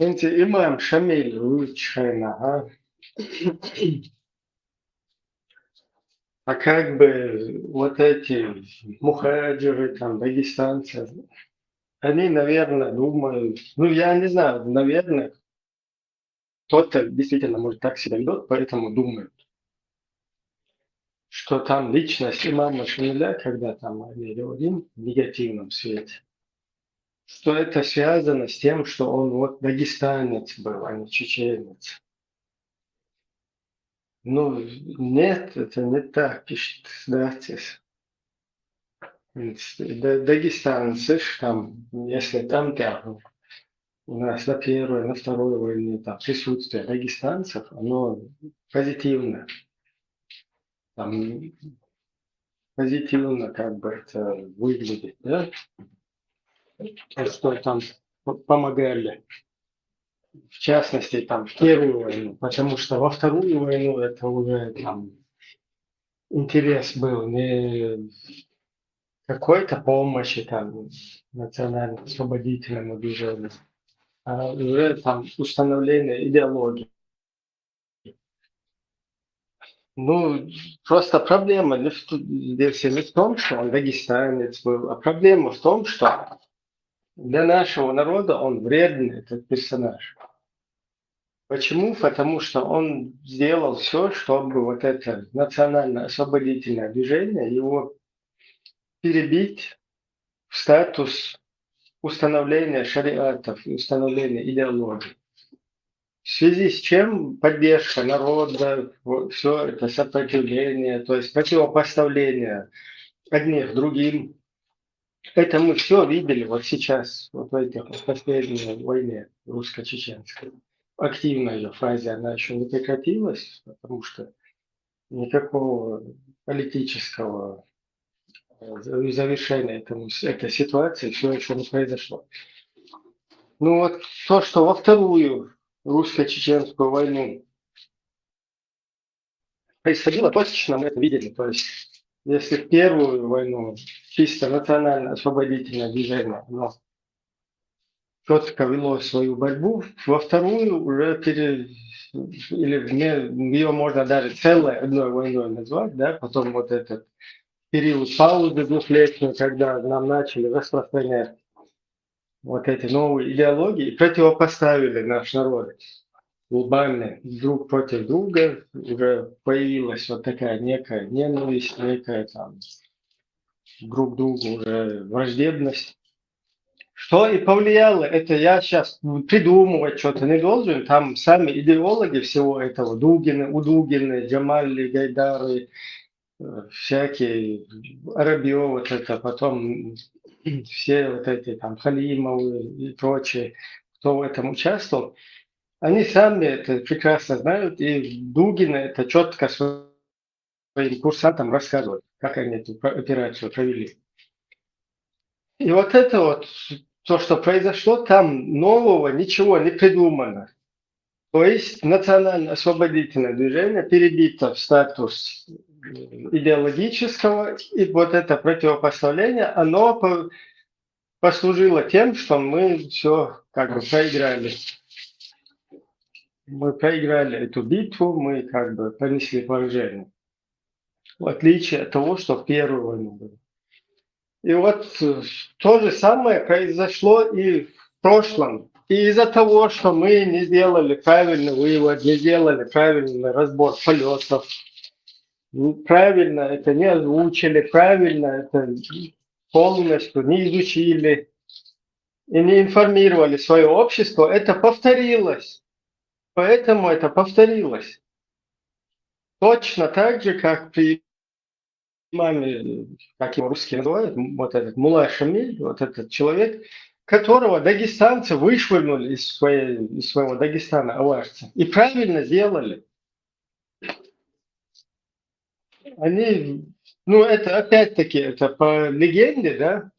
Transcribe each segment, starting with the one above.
انت امام شامل лучшая, ага. А как бы вот эти мухаджиры, там, дагестанцы, они, наверное, думают, ну, я не знаю, наверное, кто-то действительно, может, так себя ведет, поэтому думают, что там личность имама Шамиля, когда там они говорим в негативном свете, что это связано с тем, что он вот дагестанец был, а не чеченец. Ну, нет, это не так, пишет Датис. Дагестанцы, ж там, если там у нас на первой, на второй войне там присутствие дагестанцев, оно позитивно, там позитивно как бы это выглядит, да, что там помогали, в частности, там, в первую войну, потому что во вторую войну это уже там интерес был не какой-то помощи там национально-освободительному движению, а уже там установление идеологии. Ну, просто проблема здесь не в том, что он дагестанец был, а проблема в том, что для нашего народа он вредный, этот персонаж. Почему? Потому что он сделал все, чтобы вот это национально-освободительное движение его перебить в статус установления шариатов, установления идеологии. В связи с чем поддержка народа, все это сопротивление, то есть противопоставление одних другим. Это мы все видели вот сейчас, вот в этой последней войне русско-чеченской. Активно ее фазе, она еще не прекратилась, потому что никакого политического завершения этой ситуации все еще не произошло. Ну вот то, что во вторую русско-чеченскую войну происходило, точечно мы это видели. То есть, если в первую войну чисто национально-освободительное движение, оно четко вело свою борьбу, во вторую уже или ее можно даже целой одной войной назвать, да, потом вот этот период паузы двухлетней, когда нам начали распространять вот эти новые идеологии и противопоставили наш народ глобально друг против друга, уже появилась вот такая некая ненависть, некая там друг к другу уже враждебность. Что и повлияло, это я сейчас придумывать что-то не должен, там сами идеологи всего этого, Удугины, Джамали, Гайдары, всякие, Арабьев, вот это, потом все вот эти там Халимовы и прочие, кто в этом участвовал, они сами это прекрасно знают, и Дугина это четко своим курсантам рассказывают, как они эту операцию провели. И вот это вот, то, что произошло, там нового ничего не придумано. То есть национально-освободительное движение перебито в статус идеологического, и вот это противопоставление, оно послужило тем, что мы все как бы проиграли. Мы проиграли эту битву, мы как бы понесли поражение. В отличие от того, что в первую войну было. И вот то же самое произошло и в прошлом. И из-за того, что мы не сделали правильный вывод, не сделали правильный разбор полетов, правильно это не озвучили, правильно это полностью не изучили и не информировали свое общество, это повторилось. Поэтому это повторилось. Точно так же, как при имаме, как его русские называют, вот этот Мулла Шамиль, вот этот человек, которого дагестанцы вышвырнули из своего Дагестана, аварцы. И правильно сделали. Они, ну это опять-таки, это по легенде, да,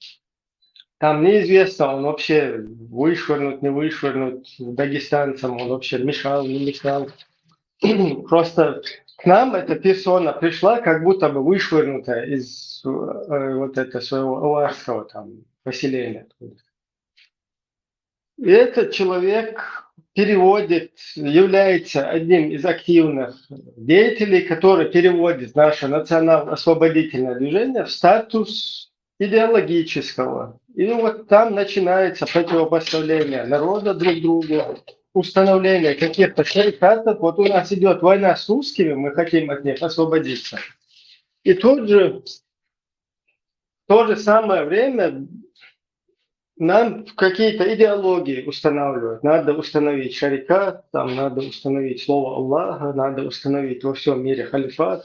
там неизвестно, он вообще вышвырнут, не вышвырнут дагестанцам, он вообще мешал, не мешал. Просто к нам эта персона пришла, как будто бы вышвырнутая из вот этого своего аварского там поселения. И этот человек переводит, является одним из активных деятелей, который переводит наше национал-освободительное движение в статус идеологического. И вот там начинается противопоставление народа друг другу, установление каких-то шарикатов. Вот у нас идет война с русскими, мы хотим от них освободиться. И в то же самое время нам какие-то идеологии устанавливать. Надо установить шарикат, там надо установить слово Аллаха, надо установить во всем мире халифат.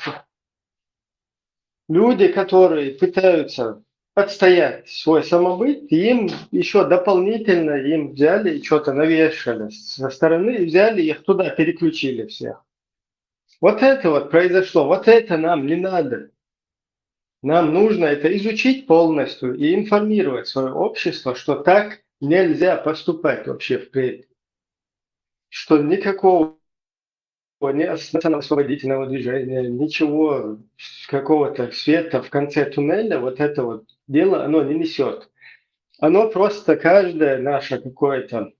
Люди, которые пытаются отстоять свой самобыт, им еще дополнительно им взяли и что-то навешали со стороны, и взяли их туда, переключили всех. Вот это вот произошло, вот это нам не надо. Нам нужно это изучить полностью и информировать свое общество, что так нельзя поступать вообще впредь. Что никакого национально-освободительного движения, ничего какого-то света в конце туннеля, вот это вот дело, оно не несет. Оно просто каждое наше какое-то,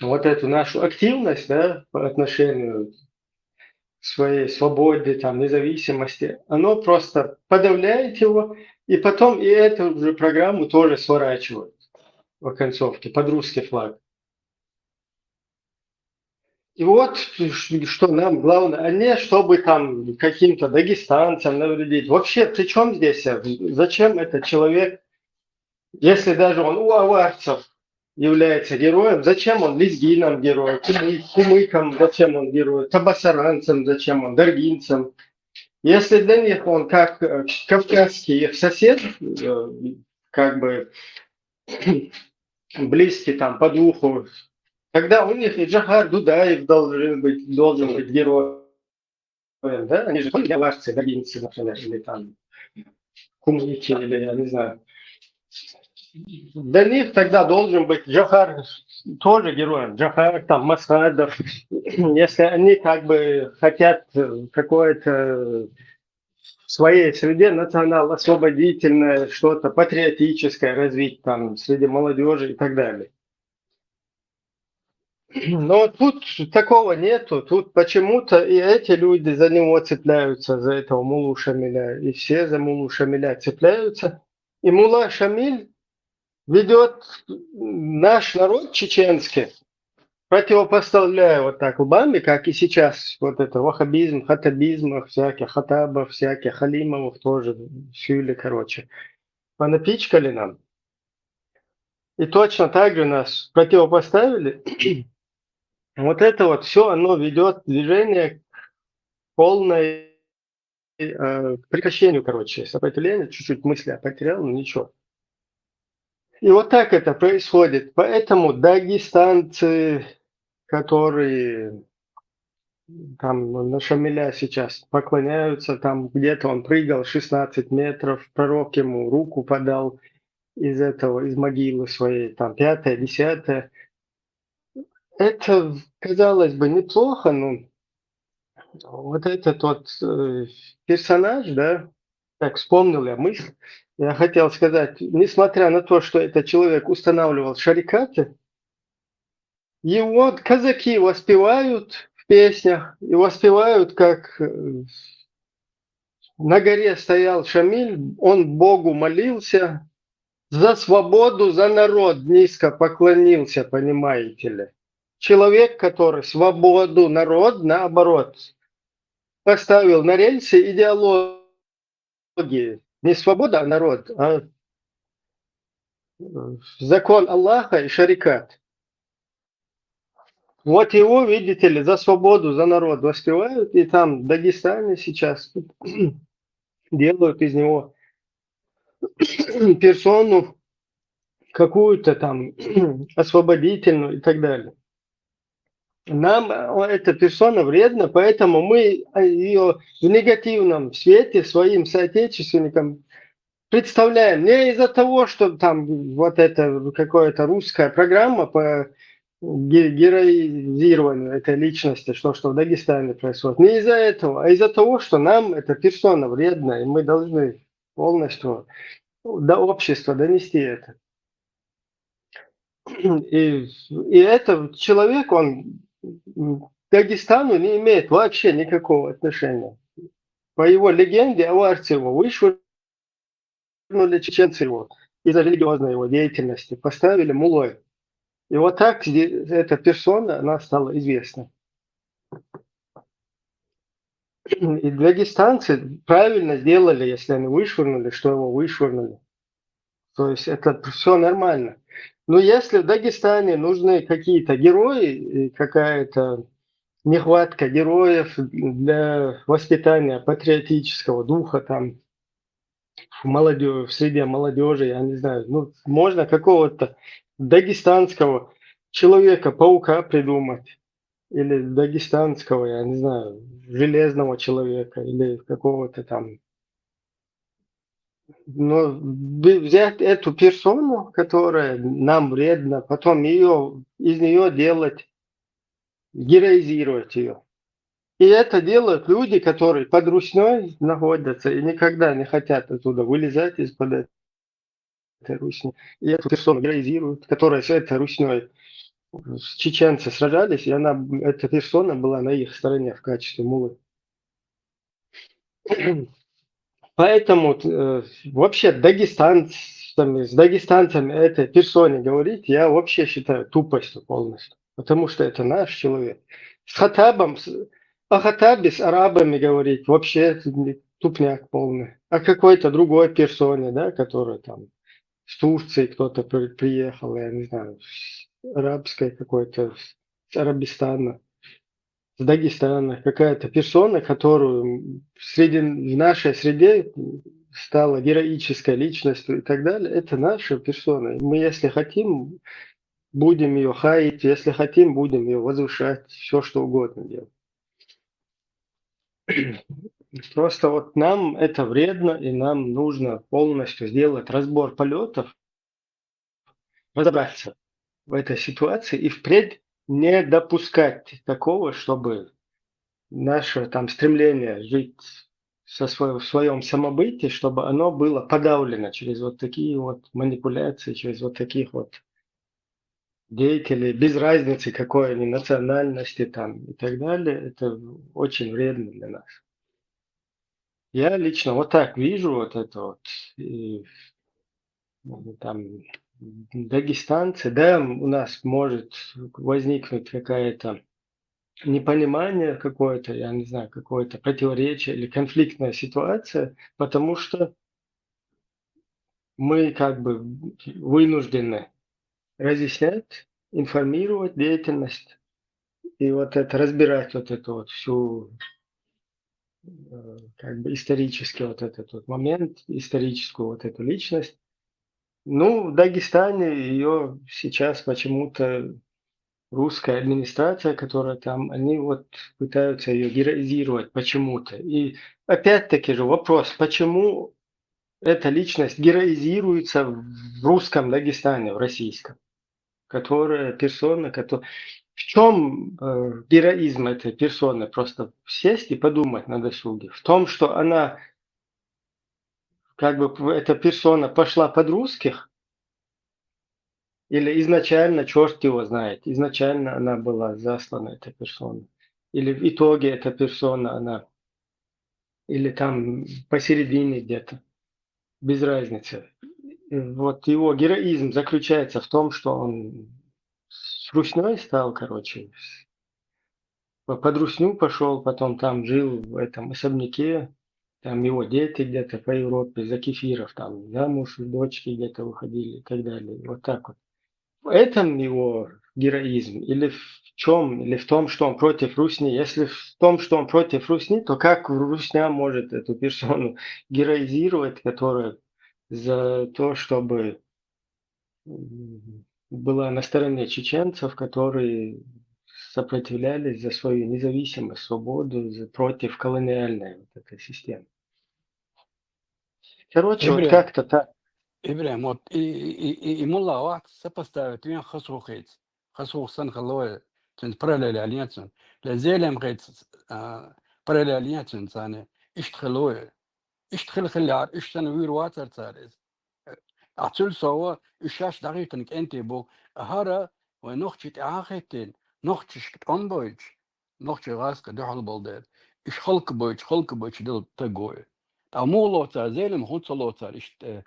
вот эту нашу активность, да, по отношению к своей свободе, там, независимости, оно просто подавляет его, и потом и эту же программу тоже сворачивают в оконцовке под русский флаг. И вот что нам главное, а не чтобы там каким-то дагестанцам навредить. Вообще, при чем здесь? Зачем этот человек, если даже он у аварцев является героем, зачем он лезгинам герой, кумыкам, зачем он герой, табасаранцам, зачем он, даргинцам? Если для них он как кавказский их сосед, как бы близкий там по духу, тогда у них и Джахар Дудаев должен быть героем. Да? Они же тоже аварцы, даргинцы, например, или там кумыки, или я не знаю. Для них тогда должен быть Джахар тоже героем. Джахар, там, Масхадов. Если они как бы хотят какое-то в своей среде национал-освободительное, что-то патриотическое развить там среди молодежи и так далее. Но тут такого нету. Тут почему-то и эти люди за него цепляются, за этого Мулу Шамиля, и все за Мулу Шамиля цепляются. И Мула Шамиль ведет наш народ чеченский, противопоставляя вот так лбами, как и сейчас, вот это ваххабизм, хаттабизм, всяких хаттабов, всяких халимовых тоже, сюли, короче, понапичкали нам. И точно так же нас противопоставили. Вот это вот все, оно ведет движение к полной к прекращению, короче, сопротивления. Чуть-чуть мысли я потерял, но ничего. И вот так это происходит. Поэтому дагестанцы, которые там на Шамиля сейчас поклоняются, там где-то он прыгал 16 метров, пророк ему руку подал из этого, из могилы своей, там пятое, десятое. Это, казалось бы, неплохо, но вот этот вот персонаж, да, так вспомнил я мысль, я хотел сказать, несмотря на то, что этот человек устанавливал шарикаты, его казаки воспевают в песнях, и воспевают, как на горе стоял Шамиль, он Богу молился, за свободу, за народ низко поклонился, понимаете ли. Человек, который свободу, народ, наоборот, поставил на рельсы идеологии. Не свобода, а народ, а закон Аллаха и шарикат. Вот его, видите ли, за свободу, за народ воспевают, и там в Дагестане сейчас делают из него персону какую-то там освободительную и так далее. Нам эта персона вредна, поэтому мы ее в негативном свете своим соотечественникам представляем. Не из-за того, что там вот это какая-то русская программа по героизированию этой личности, что в Дагестане происходит. Не из-за этого, а из-за того, что нам эта персона вредна, и мы должны полностью до общества донести это. И этот человек, он к Дагестану не имеет вообще никакого отношения. По его легенде, аварцы его вышвырнули чеченцы его из-за религиозной его деятельности, поставили мулой. И вот так эта персона, она стала известна. И дагестанцы правильно сделали, если они вышвырнули, что его вышвырнули. То есть это все нормально. Но если в Дагестане нужны какие-то герои, и какая-то нехватка героев для воспитания патриотического духа там в среде молодежи, я не знаю, ну, можно какого-то дагестанского человека-паука придумать, или дагестанского, я не знаю, железного человека, или какого-то там. Но взять эту персону, которая нам вредна, потом из нее делать, героизировать ее. И это делают люди, которые под русней находятся и никогда не хотят оттуда вылезать из-под этой русни. И эту персону героизируют, которая с этой русней чеченцы сражались, и эта персона была на их стороне в качестве мулы. Поэтому вообще с дагестанцами этой персоне говорить, я вообще считаю тупостью полностью. Потому что это наш человек. О Хатабе с арабами говорить вообще тупняк полный. О какой-то другой персоне, да, которая там с Турции кто-то приехал, я не знаю, с арабской какой-то, с Арабистана, с Дагестана, какая-то персона, которую в нашей среде стала героической личностью и так далее, это наша персона. Мы, если хотим, будем ее хаять, если хотим, будем ее возвышать, все что угодно делать. Просто вот нам это вредно, и нам нужно полностью сделать разбор полетов, разобраться в этой ситуации и впредь не допускать такого, чтобы наше там стремление жить в своем самобытии, чтобы оно было подавлено через вот такие вот манипуляции, через вот таких вот деятелей, без разницы какой они национальности там и так далее. Это очень вредно для нас. Я лично вот так вижу вот это вот. И, там дагестанцы, да, у нас может возникнуть какая-то непонимание какое-то, я не знаю, какое-то противоречие или конфликтная ситуация, потому что мы как бы вынуждены разъяснять, информировать деятельность и вот это разбирать вот эту вот всю как бы исторический вот этот вот момент, историческую вот эту личность. Ну, в Дагестане ее сейчас почему-то русская администрация, которая там, они вот пытаются ее героизировать почему-то. И опять-таки же вопрос, почему эта личность героизируется в русском Дагестане, в российском, которая персона, в чем героизм этой персоны? Просто сесть и подумать на досуге. В том, что она, как бы, эта персона пошла под русских, или изначально, черт его знает, изначально она была заслана, эта персона. Или в итоге эта персона, она, или там посередине где-то, без разницы. Вот его героизм заключается в том, что он с русней стал, короче, под русню пошел, потом там жил в этом особняке, там его дети где-то по Европе за кефиров, там замуж, дочки где-то выходили и так далее. Вот так вот. В этом его героизм? Или в чем? Или в том, что он против Русни? Если в том, что он против Русни, то как Русня может эту персону героизировать, которая за то, чтобы была на стороне чеченцев, которые сопротивлялись за свою независимость, свободу, против колониальной вот этой системы. Короче, вот Ибрahim, как-то так. Ибрahim, вот и мулла واحد сопоставит вин خصو سن خلوه تن parallel alliance لا زالم غيت parallel alliance ثاني ايش تخلوه ايش تخل خلي عار ايش تنوير واتر ثالث أعطل سوا إشاش دقيقة أنت بو هارا ونوختي عاقتين نوختي شكت أنبويج نوختي غاسك دحل بلدات إيش خلق بويج دل تقوي تا مو لوتا زيلم هونت لوتا إشت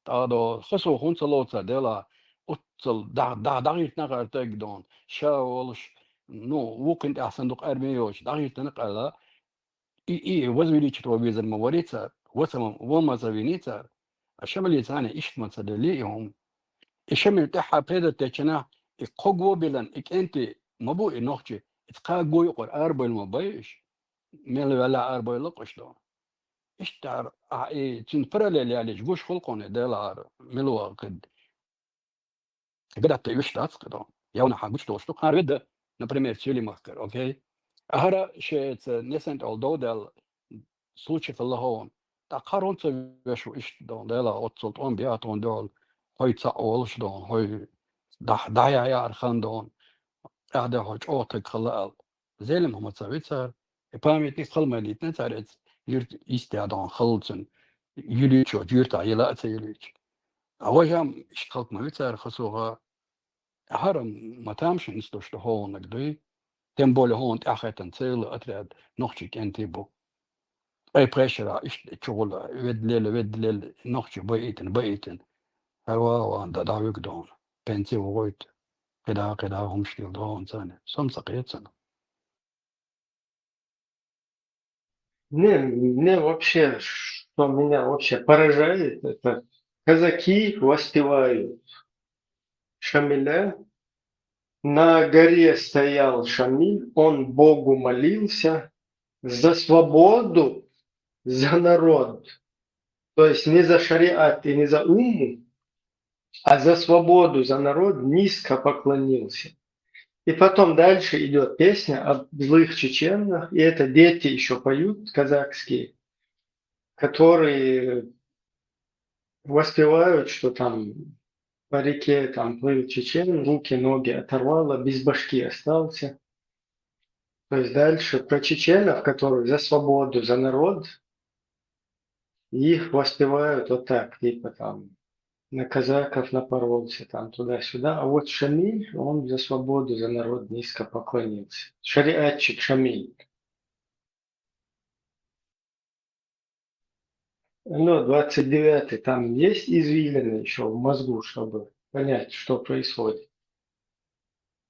تا دو خسو هونت لوتا دلا أتصل دقيقة نقر تقدون شاولش نو وكنت أحسن دق أرميوش دقيقة نقر إي وزويلي تشتوا بيزر مواريتا وما زوينيتا الشمال يزاني إيش ما تدليهم الشمال تاعها بيدا تاعنا يقوقو بلان أنت مبو إنوخجي إتقاقو يقول أربو المبايش ميل ولا أربو لقش دون إيش تعر تنفرل يعني جوش خلقون ديلا ملوا قد قد تيوش تاسق دون يونا حاجوش توشتو قار بدا например تشيلي مخكر أوكي أهرا شيء نسنت أولدو دل случаев اللهون تقارن تبيشو إيش دون ديلا أتصلت أون بياتون دول هاي تسأولش دون هاي دايا يا أرخان دون قاعدة هاي أوتك خلال زيلم هم تسويتر إبامي خلما اللي تنتارت يرت يستعدون خلصن يليتشو جيرتا يلا تيليتش أوجام إشتغلت ما يتر خصوها هرم ما تامش نستوش هون نقدي تنبول هون تأخذ تنسيل أتراد نخشك أنتي أي بريشر شغل ود ليل نخشي بيتن هوا دا يقدون بنتي وغويت قدا هم شكل دون سنة سمسقيت سنة Мне вообще, что меня вообще поражает, это казаки воспевают Шамиля. На горе стоял Шамиль, он Богу молился за свободу, за народ. То есть не за шариат и не за умму, а за свободу, за народ низко поклонился. И потом дальше идет песня о злых чеченцах, и это дети еще поют казахские, которые воспевают, что там по реке там плыл чечен, руки, ноги оторвало, без башки остался. То есть дальше про чеченов, которые за свободу, за народ, их воспевают вот так, типа там на казаков напоролся, там туда-сюда. А вот Шамиль, он за свободу, за народ низко поклонился. Шариатчик Шамиль. Ну, 29-й, там есть извилины еще в мозгу, чтобы понять, что происходит.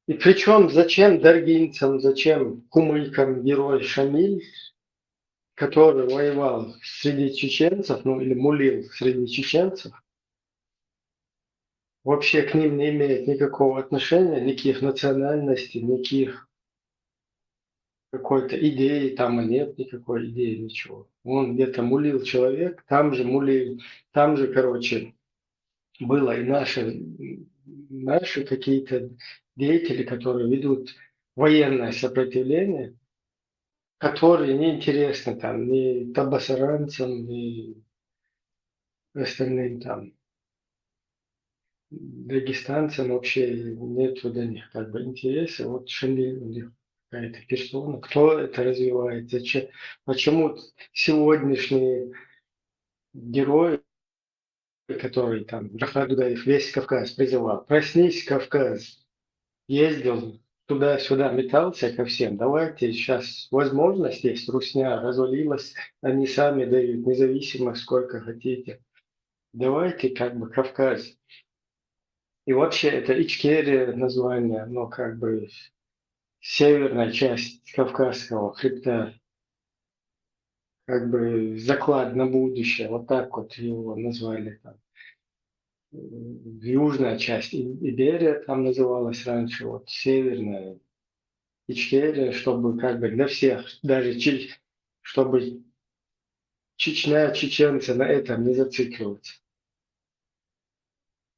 И причем, зачем даргинцам, зачем кумылькам герой Шамиль, который воевал среди чеченцев, ну или мулил среди чеченцев, вообще к ним не имеет никакого отношения, никаких национальностей, никаких какой-то идеи, там и нет никакой идеи, ничего. Он где-то мулил человек, там же мулил, там же, короче, было и наши какие-то деятели, которые ведут военное сопротивление, которые неинтересны там ни табасаранцам, ни остальным там дагестанцам, вообще нет до них как бы интереса. Вот Шамиль у них какая-то персона, кто это развивает, зачем, почему сегодняшние герои, которые там Рахмат Дудаев весь Кавказ призывал, проснись, Кавказ, ездил туда-сюда, метался ко всем. Давайте сейчас возможность есть, Русня развалилась, они сами дают независимость сколько хотите. Давайте как бы Кавказ. И вообще это Ичкерия название, но как бы северная часть Кавказского хребта, как бы заклад на будущее, вот так вот его назвали там. Южная часть Иберия там называлась раньше, вот северная Ичкерия, чтобы как бы для всех, даже чтобы Чечня, чеченцы на этом не зацикливаться.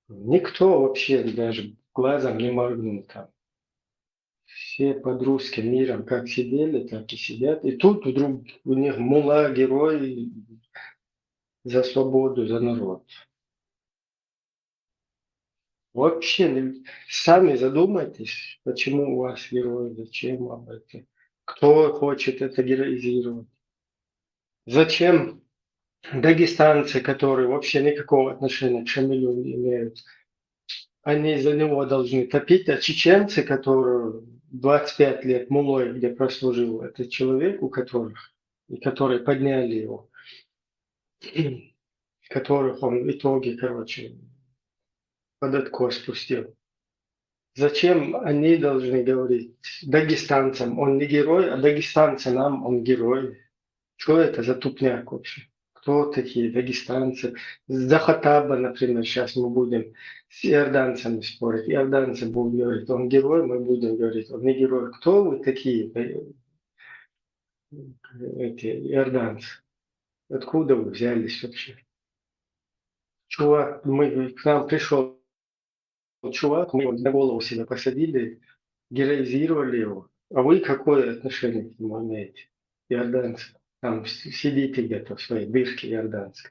Никто вообще даже глазом не моргнул там. Все под русским миром как сидели, так и сидят. И тут вдруг у них мула, герой за свободу, за народ. Вообще, сами задумайтесь, почему у вас герой, зачем вам это, кто хочет это героизировать. Зачем Дагестанцы, которые вообще никакого отношения к Шамилю не имеют, они за него должны топить, а чеченцы, которые 25 лет мулой где прослужил, это человек, у которых, и которые подняли его, которых он в итоге, короче, под откос спустил. Зачем они должны говорить дагестанцам, он не герой, а дагестанцы нам, он герой? Что это за тупняк вообще? Кто такие дагестанцы? За Хаттаба, например, сейчас мы будем с иорданцами спорить. Иорданцы будут говорить, он герой, мы будем говорить, он не герой. Кто вы такие, эти иорданцы? Откуда вы взялись вообще? Чувак, к нам пришел чувак, мы его на голову себе посадили, героизировали его. А вы какое отношение к нему имеете, иорданцы? Там сидите где-то в своей дырке иорданской.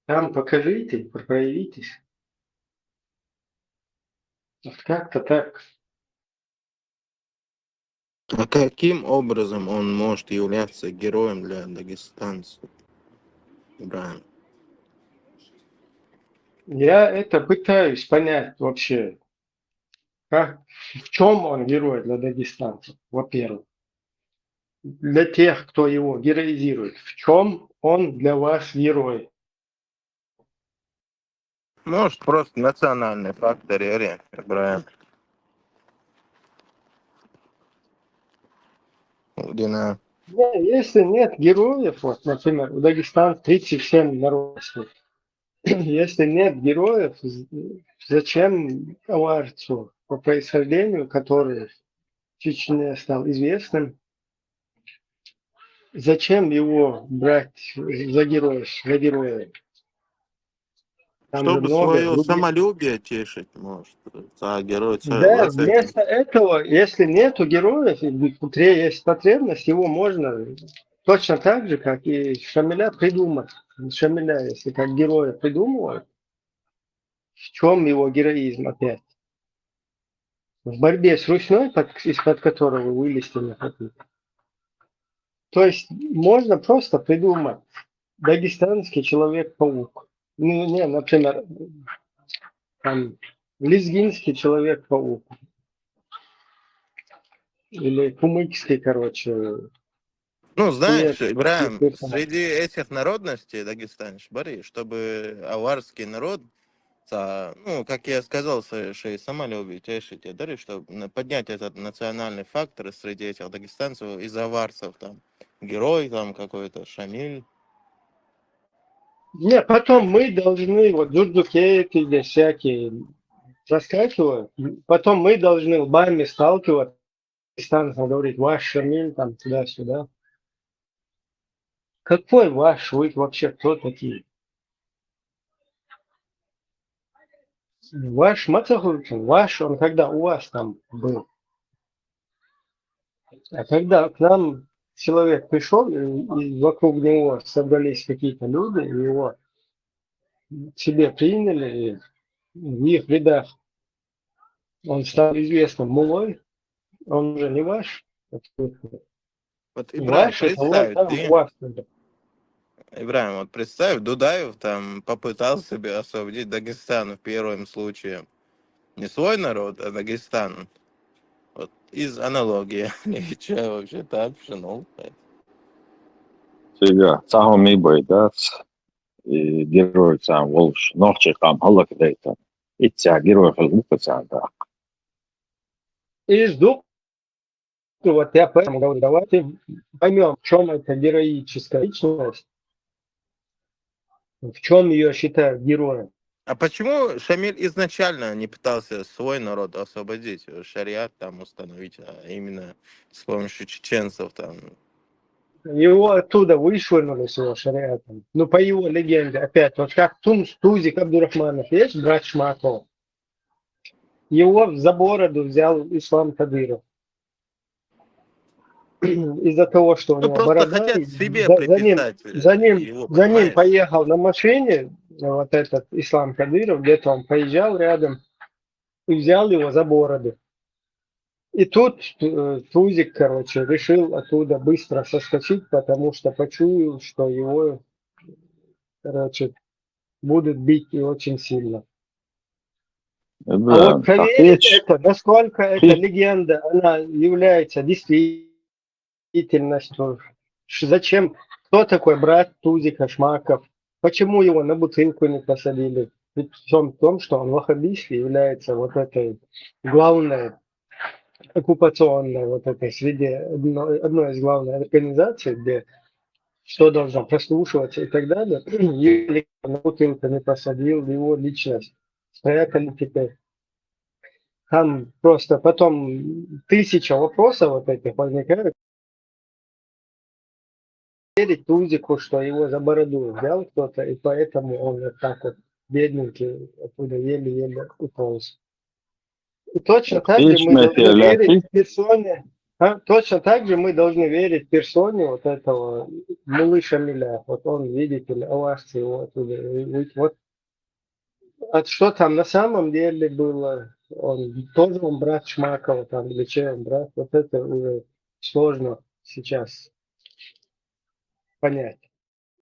Там покажите, проявитесь. Вот как-то так. А каким образом он может являться героем для дагестанцев, Ибрагим? Я это пытаюсь понять вообще, как, в чем он герой для дагестанцев, во-первых. Для тех, кто его героизирует, в чем он для вас герой? Может, просто национальный фактор, Ибрагим. Дина. Если нет героев, вот, например, у Дагестана 37 народностей, если нет героев, зачем аварцу по происхождению, который в Чечне стал известным, зачем его брать за героев, за героя? Там же Чтобы много свое других. самолюбие тешить, может, а герой Да, целый этим. вместо этого, если нету героев, и внутри есть потребность, его можно точно так же, как и Шамиля придумать. Шамиля, если как героя придумывают, в чем его героизм опять? В борьбе с Русьей, из-под которого вылезти не хотите. То есть можно просто придумать дагестанский Человек-паук. Ну, не, например, там, лезгинский Человек-паук. Или кумыкский, короче, Ну, знаешь, хуец. Ибрагим, среди этих народностей Дагестан, Шбари, чтобы аварский народ, ну, как я сказал, своей самолюбие тешить, чтобы поднять этот национальный фактор среди этих дагестанцев из аварцев, там, герой там какой-то, Шамиль. Не, потом мы должны, вот дурдукеты или всякие заскакивают, потом мы должны лбами сталкиваться, дистанцию говорить, ваш Шамиль, там, туда-сюда. Какой ваш? Вы вообще кто такие? Ваш Мацахуркин, ваш, он когда у вас там был. А когда к нам человек пришел, и вокруг него собрались какие-то люди, и его к себе приняли, и в их рядах он стал известным мулой, он уже не ваш. Вот, Ибрагим, Ваш это вот представь, там у вас. Ибрагим, вот представь, Дудаев там попытался себе освободить Дагестан в первом случае. Не свой народ, а Дагестан. Вот из аналогии. Ничего вообще так, ну. Sillä Sahom Iboidat Giroitsaan Walsh Norchikam Hallakdeita itseään Giroikalla Ukasaalta. И жду, вот я поэтому говорю, давайте поймем, в чем эта героическая личность, в чем ее считают героем. А почему Шамиль изначально не пытался свой народ освободить, шариат там установить, а именно с помощью чеченцев там? Его оттуда вышвырнули с его шариатом. Ну, по его легенде, опять, вот как Тузик Абдурахманов, есть брат Шмаков. Его за бороду взял Ислам Кадыров. Из-за того, что у Ну, него просто борода, хотят себе за ним, приписать за ним, его, за ним понимаешь? поехал на машине вот этот Ислам Кадыров, где-то он поезжал рядом и взял его за бороду. И тут Тузик, короче, решил оттуда быстро соскочить, потому что почуял, что его короче, будут бить и очень сильно. А Да, вот так проверить речь, это, насколько эта речь, легенда, она является действительностью. Зачем? Кто такой брат Тузика Шмаков? Почему его на бутылку не посадили? Ведь в том, что он ваххабист и является вот этой главной оккупационной вот этой среде, одной из главных организаций, где что должно прослушиваться и так далее. Его на бутылку не посадил, его личность спрятали теперь. Там просто потом тысяча вопросов вот этих возникает. Верить Тузику, что его за бороду взял кто-то, и поэтому он вот так вот бедненький оттуда еле-еле уполз. И точно так же речь мы должны метерлeti, верить персоне, точно так же мы должны верить персоне вот этого Мулы Шамиля. Вот он, видите ли, овации его оттуда. Вот а что там на самом деле было? Он тоже он брат Шмакова там или чей он брат? Вот это уже сложно сейчас понять.